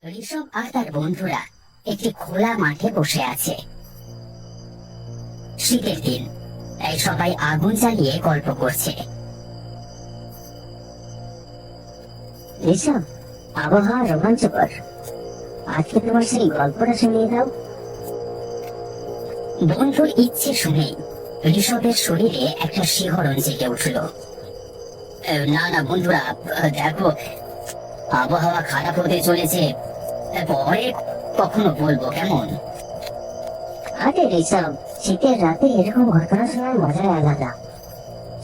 ঋষভ আর তার বন্ধুরা একটি খোলা মাঠে বসে আছে। শীতের দিন, তাই সবাই আগুন জ্বালিয়ে গল্প করছে। ঋষভ, আবহাওয়া রোমাঞ্চকর। আজকে তোমার সেই গল্পটা শুনিয়ে দাও। বন্ধুর ইচ্ছে শুনেই ঋষভের শরীরে একটা শিহরণ জেগে উঠল। না না বন্ধুরা, দেখো আবহাওয়া খারাপ হতে চলেছে, পরে কখনো বলবো, কেমন? আরে ঋষভ, শীতের রাতে এরকম ঘটনা শোনার মজাই আলাদা।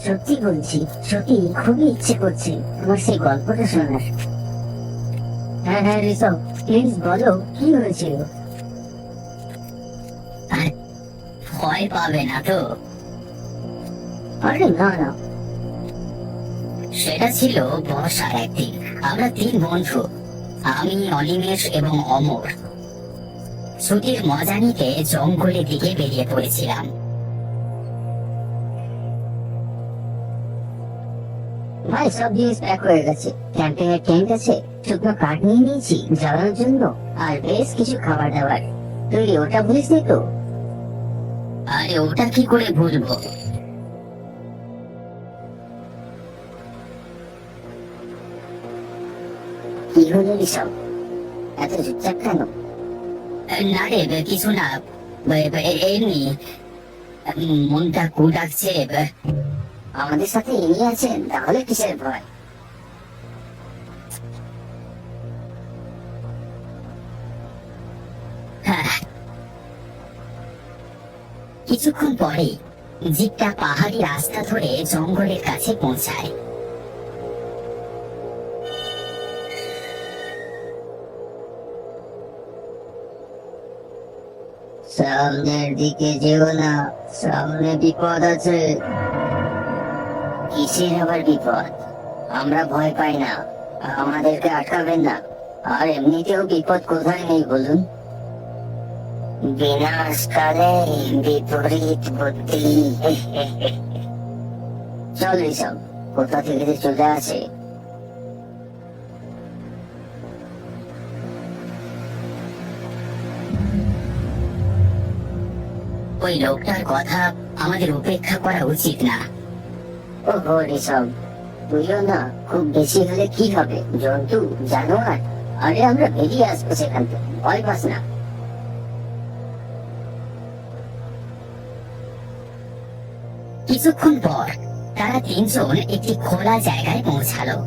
সত্যি বলছি, সত্যি খুবই ইচ্ছে করছে তোমার সেই গল্পটা শোনার। হ্যাঁ হ্যাঁ ঋষভ, প্লিজ বলো কি হয়েছিল। ভয় পাবে না তো? আরে না না। সেটা ছিল বর্ষার একদিন। আমরা তিন বন্ধু, আমি, অনিমেষ এবং অমর, ছুটির মজা নিতে জঙ্গলের দিকে বেরিয়ে পড়েছিলাম। ভাই, সব জিনিস প্যাক হয়ে গেছে। ক্যাম্পিং এর টেন্ট আছে, শুকনো কাঠ নিয়ে নিয়েছি জ্বালানোর জন্য, আর বেশ কিছু খাবার দাবার। তুই ওটা ভুলিস নি তো? আরে ওটা কি করে ভুলবো? কি হলো ঋষভ, এত চুপচাপ কেন? না রে, কিছু না, এমনি মনটা কু ডাকছে। আমাদের সাথে ইনি আছেন, তাহলে কিসের ভয়? হ্যাঁ। কিছুক্ষণ পরেই জিপটা পাহাড়ি রাস্তা ধরে জঙ্গলের কাছে পৌঁছায়। সামনের দিকে যেও না, সামনে বিপদ আছে। কিসের আবার বিপদ? আমরা ভয় পাই না, আমাদেরকে আটকাবেন না। আর এমনিতেও বিপদ কোথায় নেই বলুন? বিনাশকালে বিপরীত বুদ্ধি। চল ঋষভ, কোথা থেকে যে চলে আসে। ওই লোকটার কথা আমাদের উপেক্ষা করা উচিত না। ওহো ঋষভ, তুইও না, খুব বেশি হলে কি হবে? জন্তু, জানোয়ার। আরে আমরা বেরিয়ে আসবো সেখান থেকে, ভয় পাস না। কিছুক্ষণ পর তারা তিনজন একটি খোলা জায়গায় পৌঁছালো।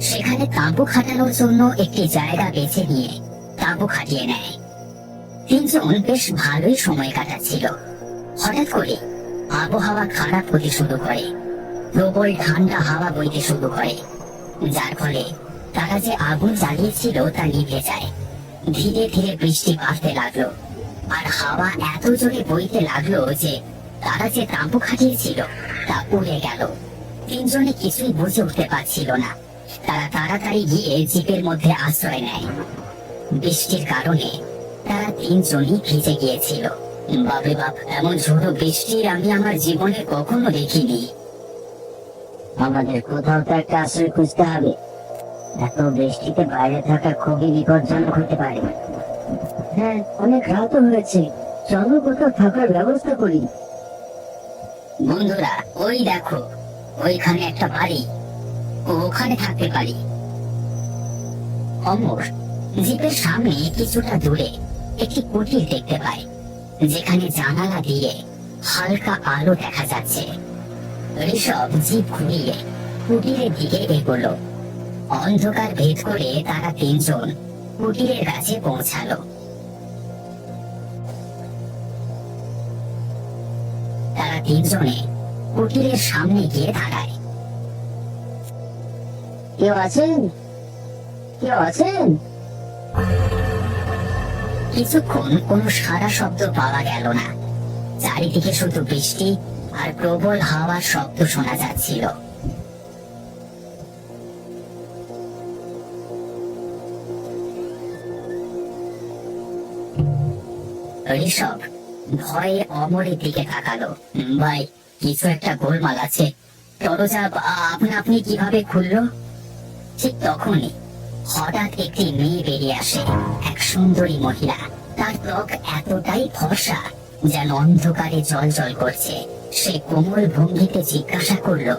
সেখানে তাঁবু খাটানোর জন্য একটি জায়গা বেছে নিয়ে তাঁবু খাটিয়ে নেয়। তিনজন বেশ ভালোই সময় কাটাচ্ছিল। হঠাৎ করে আবহাওয়া খারাপ হতে শুরু করে, প্রবল ঠান্ডা হাওয়া বইতে শুরু করে, যার ফলে তারা যে আগুন জ্বালিয়েছিল তা নিভে যায়। ধীরে ধীরে বৃষ্টি বাড়তে লাগলো, আর হাওয়া এত জোরে বইতে লাগলো যে তারা যে তাঁবু খাটিয়েছিল তা উড়ে গেল। তিনজনে কিছুই বুঝে উঠতে পারছিল না। তারা তাড়াতাড়ি গিয়ে জিপের মধ্যে আশ্রয় নেয়। বৃষ্টির কারণে তারা তিনজনই ভিজে গিয়েছিল। বাপরে বাপ, এমন ঝোড়ো বৃষ্টি আমি আমার জীবনে কখনো দেখিনি। আমাদের কোথাও তো একটা আশ্রয় খুঁজতে হবে। এত বৃষ্টিতে বাইরে থাকা খুবই বিপজ্জনক হতে পারে। হ্যাঁ, অনেক রাত হয়েছে, চলো কোথাও থাকার ব্যবস্থা করি। বন্ধুরা, ওই দেখো, ওইখানে একটা বাড়ি, ওখানে থাকতে পারি। অমর জিপের সামনে কিছুটা দূরে একটি কুটির দেখতে পায়, যেখানে জানালা দিয়ে হালকা আলো দেখা যাচ্ছে। ঋষভ জিপ ঘুরিয়ে কুটিরের দিকে এগোলো। অন্ধকার ভেদ করে তারা তিনজন কুটিরের কাছে পৌঁছালো। তারা তিনজনে কুটিরের সামনে গিয়ে দাঁড়ায়। কেউ আছেন? কেউ আছেন? কিছুক্ষণ কোনো সারা শব্দ পাওয়া গেল না। চারিদিকে শুধু বৃষ্টি আর প্রবল হাওয়ার শব্দ শোনা যাচ্ছিল। ঋষভ ভয়ে অমরের দিকে তাকালো। ভাই, কিছু একটা গোলমাল আছে। দরজা আপনা আপনি কিভাবে খুললো? ঠিক তখনই হঠাৎ একটি মেয়ে বেরিয়ে আসে, এক সুন্দরী মহিলা। তার ত্বক এতটাই ফর্সা যেন অন্ধকারে জল করছে। সে কোমল ভঙ্গিতে জিজ্ঞাসা করলো,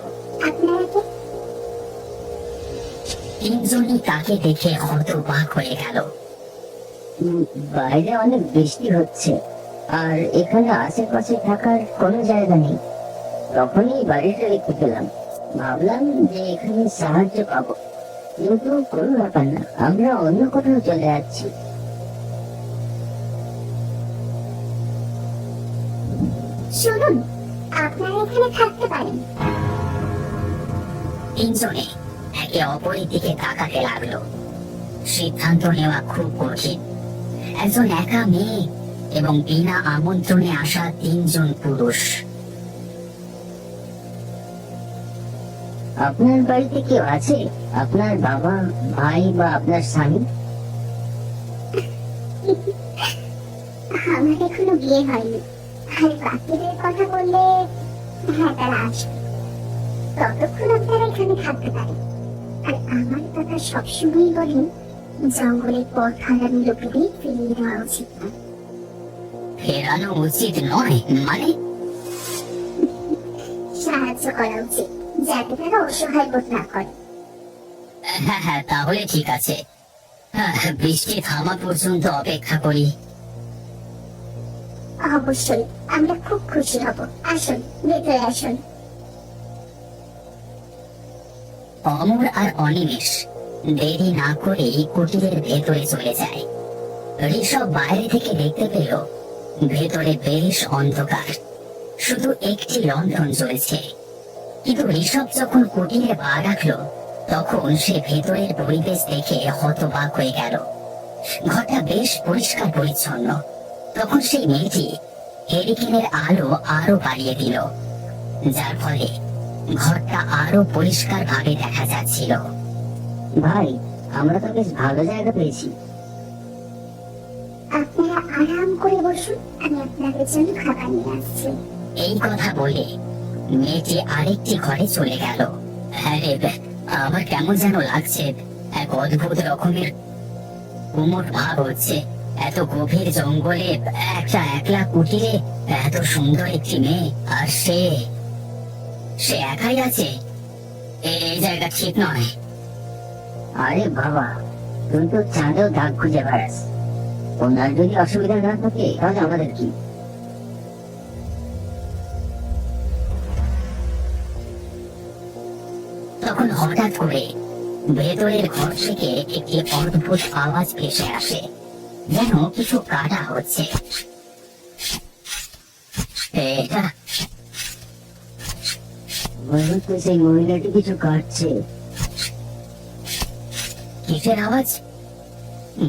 আপনারা কে? তিনজনই তাকে দেখে হতবাক হয়ে গেল। বাইরে অনেক বৃষ্টি হচ্ছে, আর এখানে আশেপাশে থাকার কোনো জায়গা নেই। তখনই বাড়িটা দেখতে পেলাম, ভাবলাম যে এখানে সাহায্য পাবো, কিন্তু কোনো ব্যাপার না, আমরা অন্য কোথাও চলে যাচ্ছি। শুনুন, আপনারা এখানে থাকতে পারেন। তিনজনে একে অপরের দিকে তাকাতে লাগলো। সিদ্ধান্ত নেওয়া খুব কঠিন। একজন একা মেয়ে এবং বিনা আমন্ত্রণে আসা তিনজন পুরুষ। আপনার বাড়িতে কেউ আছে? আপনার বাবা, ভাই বা আপনার স্বামী? আমার এখনো বিয়ে হয়নি, আর বাকিদের কথা বললে হ্যাঁ তারা আসবে। ততক্ষণ আপনারা এখানে থাকতে পারেন। আর আমার দাদা সবসময় বলেন, জঙ্গলের পথ হারানো লোকেদের ফিরিয়ে দেওয়া উচিত না। ফেরানো উচিত নয় মানে? সাহায্য করা উচিত, যাতে তারা অসহায় বোধ না করে। হ্যাঁ, তাহলে ঠিক আছে। বৃষ্টি থামা পর্যন্ত অপেক্ষা করি। অবশ্যই, আমরা খুব খুশি হব। আসুন, ভেতরে আসুন। অমর আর অনিমেষ দেরি না করে কুটিরের ভেতরে চলে যায়। ঋষভ বাইরে থেকে দেখতে পেল ভেতরে বেশ অন্ধকার, শুধু একটি লণ্ঠন জ্বলছে। কিন্তু ঋষভ যখন কুটিরে পা রাখলো, তখন সে ভেতরের পরিবেশ দেখে হতবাক হয়ে গেল। ঘরটা বেশ পরিষ্কার পরিচ্ছন্ন। তখন সেই মেয়েটি হেরিকেনের আলো আরো বাড়িয়ে দিল, যার ফলে ঘরটা আরো পরিষ্কার ভাবে দেখা যাচ্ছিল। ভাই, আমরা তো বেশ ভালো জায়গা পেয়েছি। আপনারা আরাম করে বসুন, আমি আপনাদের জন্য খাবার নিয়ে আসছি। এই কথা বলে মেয়েটি আরেকটি ঘরে চলে গেল। হ্যাঁ রে, আমার কেমন যেন লাগছে, এক অদ্ভুত রকমের উমট ভাব হচ্ছে। এত গভীর জঙ্গলে একটা একলা কুটিরে এত সুন্দর একটি মেয়ে, আর সে একাই আছে। এই জায়গা ঠিক নয়। আরে বাবা, তুই তো চাঁদেও দাগ খুঁজে বেড়াস। ওনার যদি অসুবিধা না থাকে তাহলে আমাদের কি? তখন হঠাৎ করে ভেতরের ঘর থেকে একটি অদ্ভুত আওয়াজ ভেসে আসে, যেন কিছু কাটা হচ্ছে। এটা মনে হচ্ছে সেই মহিলাটি কিছু কাটছে। কিসের আওয়াজ?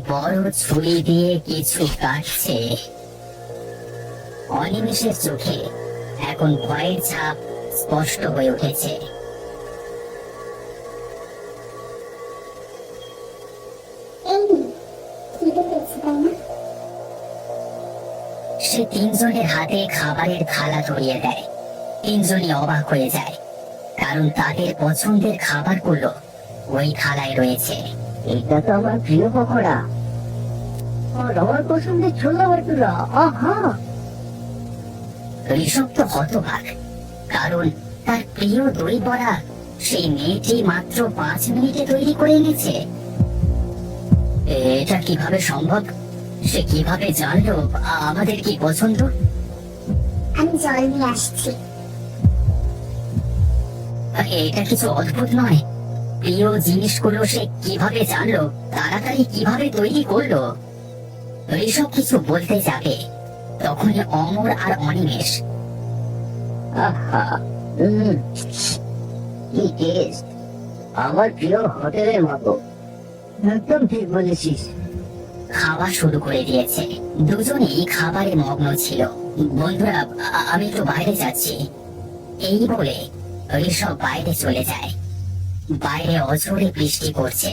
বড় ছুরি দিয়ে কিছু কাটছে। অনিমেষের চোখে এখন ভয়ের ছাপ স্পষ্ট হয়ে উঠেছে। এই নিন, খিদে পেয়েছে তাই না? সে তিনজনের হাতে খাবারের থালা ধরিয়ে দেয়। তিনজনই অবাক হয়ে যায়, কারণ তাদের পছন্দের খাবারগুলো ওই থালায় রয়েছে। এটা তো আমার প্রিয় পকোড়া, আর আমার পছন্দের ছোলা ভাটুরা। আহা! ঋষভ তো হতবাক, কারণ তার প্রিয় দই বড়া সেই মেয়েটি মাত্র 5 মিনিটে তৈরি করে এনেছে। এটা কিভাবে সম্ভব? সে কিভাবে জানলো আমাদের কি পছন্দ? আমি জল নিয়ে আসছি। এটা কিছু অদ্ভুত নয়? প্রিয় জিনিসগুলো সে কিভাবে জানলো, তাড়াতাড়ি কিভাবে তৈরি করলো? ঋষভ কিছু বলতে যাবে, তখনই অমর আর অনিমেষ আহা! কি টেস্ট! আমার প্রিয় হোটেলের মতো। একদম ঠিক বলেছিস। খাওয়া শুরু করে দিয়েছে। দুজনেই খাবারে মগ্ন ছিল। বন্ধুরা, আমি একটু বাইরে যাচ্ছি, এই বলে ঋষভ বাইরে চলে যায়। বাইরে অঝোরে বৃষ্টি পড়ছে।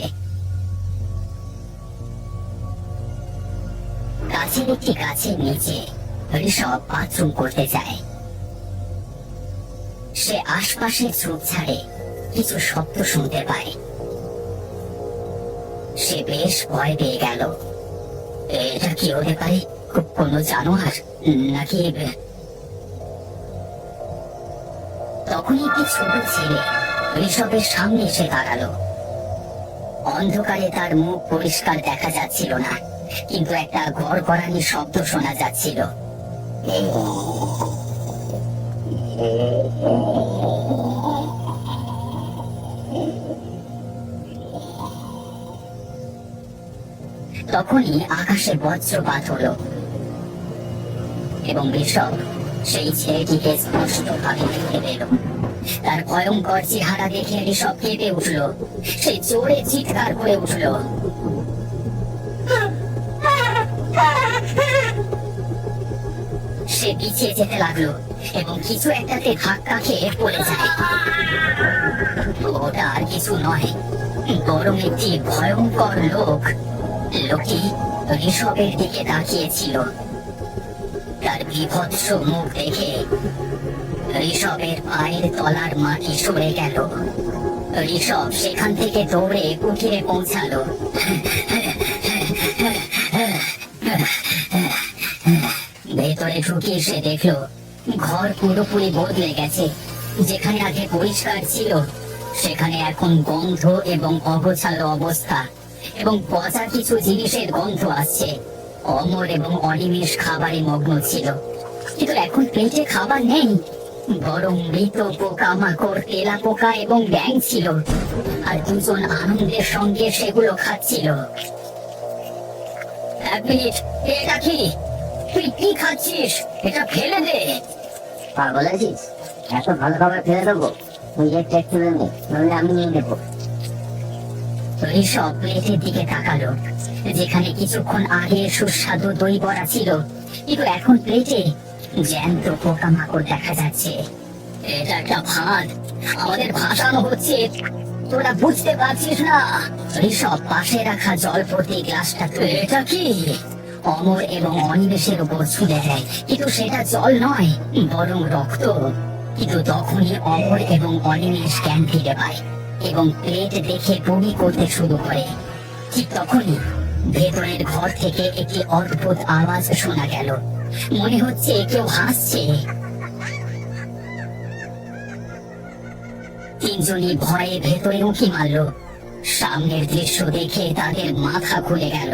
কাছের একটি গাছের নিচে ঋষভ বাথরুম করতে যায়। সে আশপাশের ঝোপঝাড়ে কিছু শব্দ শুনতে পায়। সে বেশ ভয় পেয়ে গেল। এটা কি হতে পারে? কোনো জানোয়ার নাকি? তখনই একটি ছোট ছেলে ঋষভের সামনে এসে দাঁড়ালো। অন্ধকারে তার মুখ পরিষ্কার দেখা যাচ্ছিল না, কিন্তু একটা গড়গড়ানি শব্দ শোনা যাচ্ছিল। তখনই আকাশে বজ্রপাত হলো এবং ঋষভ সেই ছেলেটিকে স্পষ্টভাবে দেখতে পেল। তার ভয়ঙ্কর চেহারা দেখে ঋষভ কেঁপে উঠল। সে জোরে চিৎকার করে উঠল। সে পিছিয়ে যেতে লাগলো এবং কিছু একটাতে ধাক্কা খেয়ে পড়ে যায়। ওটা আর কিছু নয়, বরং একটি ভয়ঙ্কর লোক। লোকটি ঋষভের দিকে তাকিয়েছিল। তার বিভৎস মুখ দেখে ঋষভের পায়ের তলার মাটি সরে গেল। ঋষভ সেখান থেকে দৌড়ে কুঠিরে পৌঁছালো। ভেতরে ঢুকে সে দেখলো ঘর পুরোপুরি বদলে গেছে। যেখানে আগে পরিষ্কার ছিল সেখানে এখন গন্ধ এবং অগোছালো অবস্থা, এবং পচা কিছু জিনিসের গন্ধ আসছে। অমর এবং অনিমেষ খাবারে মগ্ন ছিল, কিন্তু এখন পেটে খাবার নেই, বরং মৃত পোকামাকড়, তেলা পোকা এবং ব্যাঙ ছিল, আর দুজন আনন্দের সঙ্গে সেগুলো খাচ্ছিল। এক মিনিট, এটা কি? তুই কি খাচ্ছিস? এটা ফেলে দে। পাগল আছিস? এত ভালো খাবার ফেলে দেবো? তুই একটা তুলে নে, নইলে আমি নিয়ে নেবো। ঋষভ প্লেটের দিকে তাকালো, যেখানে কিছুক্ষণ আগে সুস্বাদু দই বড়া ছিল, কিন্তু এখন প্লেটে জ্যান্ত পোকামাকড় দেখা যাচ্ছে। এটা একটা ফাঁদ, আমাদের ভাসানো হচ্ছে, তোরা বুঝতে পারছিস না? ঋষভ পাশে রাখা জল ভর্তি গ্লাসটা তুলে, এটা কি? অমর এবং অনিমেষের উপর ছুঁড়ে দেয়, কিন্তু সেটা জল নয়, বরং রক্ত। কিন্তু তখনই অমর এবং অনিমেষ জ্ঞান ফিরে পায় এবং প্লেট দেখে বমি করতে শুরু করে। ঠিক তখনই ভেতরের ঘর থেকে একটি অদ্ভুত আওয়াজ শোনা গেল। মনে হচ্ছে কেউ হাসছে। তিনজনই ভয়ে ভেতরে উঁকি মারল। সামনের দৃশ্য দেখে তাদের মাথা খুলে গেল।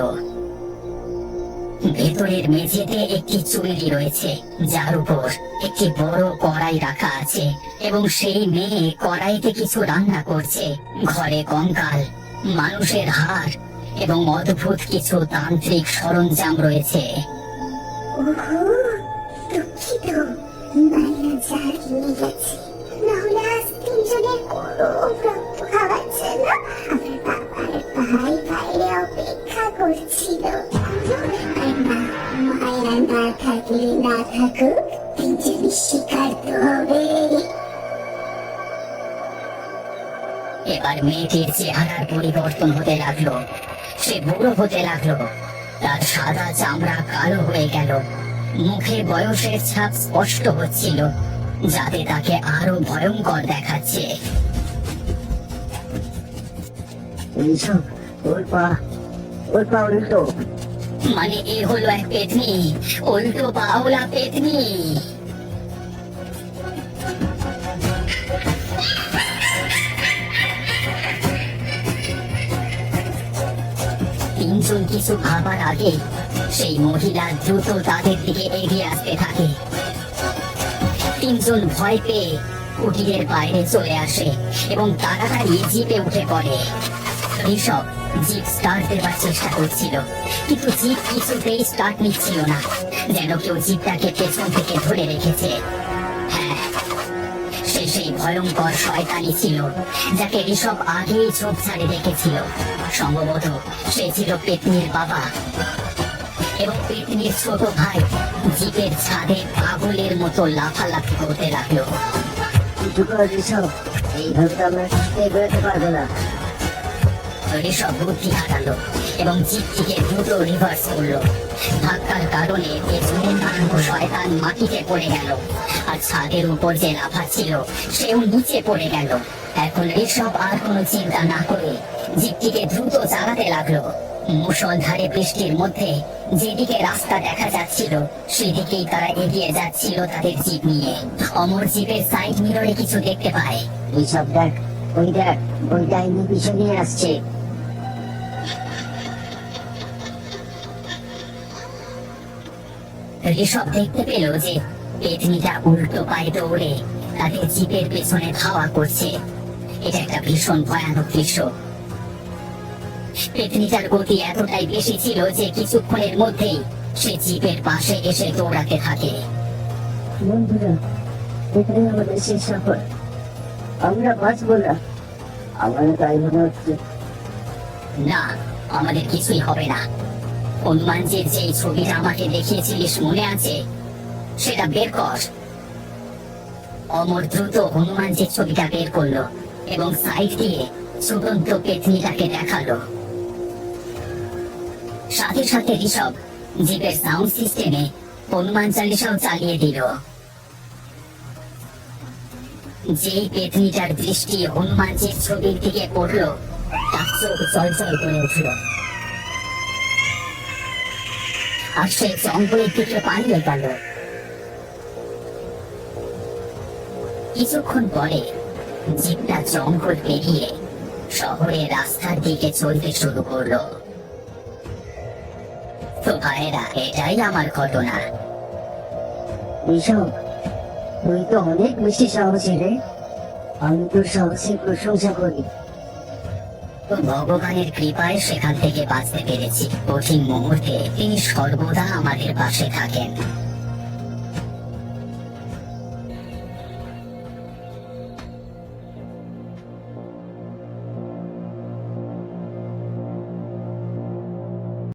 ভেতরের মেঝেতে একটি চুল্লি রয়েছে, যার উপর একটি বড় কড়াই রাখা আছে, এবং সেই মেয়ে কড়াইতে কিছু রান্না করছে। ঘরে কঙ্কাল, মানুষের হাড় এবং অদ্ভুত কিছু তান্ত্রিক সরঞ্জাম রয়েছে। ওহো, দুঃখিত, মাইনা জাল নিয়ে গেছে, নাহলে আজ তিনজনের কোনো রক্ত খাওয়াচ্ছে না। আমার বাবার ভাই বাইরে অপেক্ষা করছিল। আর না, মায়া না থাকলে না থাকুক, তিনজনই শিকার তো হবে। এবার মেয়েটির চেহারার পরিবর্তন হতে লাগলো। সে বুড়ো হতে লাগলো। তার সাদা চামড়া কালো হয়ে গেল। মুখে বয়সের ছাপ স্পষ্ট হচ্ছিল, যাতে তাকে আরো ভয়ঙ্কর দেখাচ্ছে। ঋষভ, ওর পা উল্টো। মানে এ হলো এক পেতনি, উল্টো পাওলা পেতনি। তিনজন কিছু ভাবার আগে সেই মহিলা দ্রুত তাদের দিকে এগিয়ে আসতে থাকে। তিনজন ভয় পেয়ে কুটিরের বাইরে চলে আসে এবং তাড়াতাড়ি জিপে উঠে পড়ে। ঋষভ জিপ স্টার্ট দেবার চেষ্টা করছিল, কিন্তু জিপ কিছুতেই স্টার্ট নিচ্ছিল না, যেন কেউ জিপটাকে পেছন থেকে ধরে রেখেছে। হ্যাঁ, সে সেই ভয়ঙ্কর শয়তানি ছিল যাকে ঋষভ আগেই ঝোপঝাড়ে দেখেছিল। সম্ভবত সে ছিল পেতনির বাবা, এবং পেতনির ছোট ভাই জিপের ছাদে পাগলের মতো লাফালাফি করতে লাগলো। ঋষভ, এইভাবে তো আমরা বেরোতে পারবো না। ঋষভ বুদ্ধি খাটালো এবং জিপটিকে দ্রুত রিভার্স করলো। ধাক্কার কারণে পেছনে দাঁড়ানো শয়তান মাটিতে পড়ে গেল, আর ছাদের উপর যে লাফাচ্ছিল সেও নিচে পড়ে গেল। এখন ঋষভ আর কোনো চিন্তা না করে জিপটিকে দ্রুত চালাতে লাগলো। মুষলধারে বৃষ্টির মধ্যে যেদিকে রাস্তা দেখা যাচ্ছিল সেদিকেই তারা এগিয়ে যাচ্ছিল তাদের জিপ নিয়ে। অমর জিপের সাইড মিররে কিছু দেখতে পায়। এইসব দেখ, ওই ডাইনি পিছু নিয়ে আসছে। ঋষভ দেখতে পেল যে পেতনিটা উল্টো পায়ে দৌড়ে তাদের জিপের পেছনে ধাওয়া করছে। এটা একটা ভীষণ ভয়ানক দৃশ্য। পেতনিটার গতি এতটাই বেশি ছিল যে কিছুক্ষণের মধ্যেই সে জিপের পাশে এসে দৌড়াতে থাকে। বন্ধুরা, এটাই আমাদের শেষ সফর। আমরা বাঁচবো না, আমার তাই মনে হচ্ছে। না, আমাদের কিছুই হবে না। হনুমানজির যে ছবিটা আমাকে দেখিয়েছিলিস মনে আছে? সেটা বের কর। অমর দ্রুত হনুমানজির ছবিটা বের করলো এবং সাইড দিয়ে ছুটন্ত পেতনিটাকে দেখালো। সাথে সাথে ঋষভ জিপের সাউন্ড সিস্টেমে হনুমান চালিসাও চালিয়ে দিল। যেই পেতনিটার দৃষ্টি হনুমানজির ছবির দিকে পড়লো তার চোখ জলজল করে উঠল, আর সে জঙ্গলের দিকে পালিয়ে গেল। কিছুক্ষণ পরে জিপটা জঙ্গল পেরিয়ে শহরের রাস্তার দিকে চলতে শুরু করলো। তো ভাইরা, এটাই আমার ঘটনা। ঋষভ, তুই তো অনেক বেশি সাহসী রে। আমি তোর সাহসের প্রশংসা করি। তো ভগবানের কৃপায় সেখান থেকে বাঁচতে পেরেছি। কঠিন মুহূর্তে তিনি সর্বদা আমাদের পাশে থাকেন।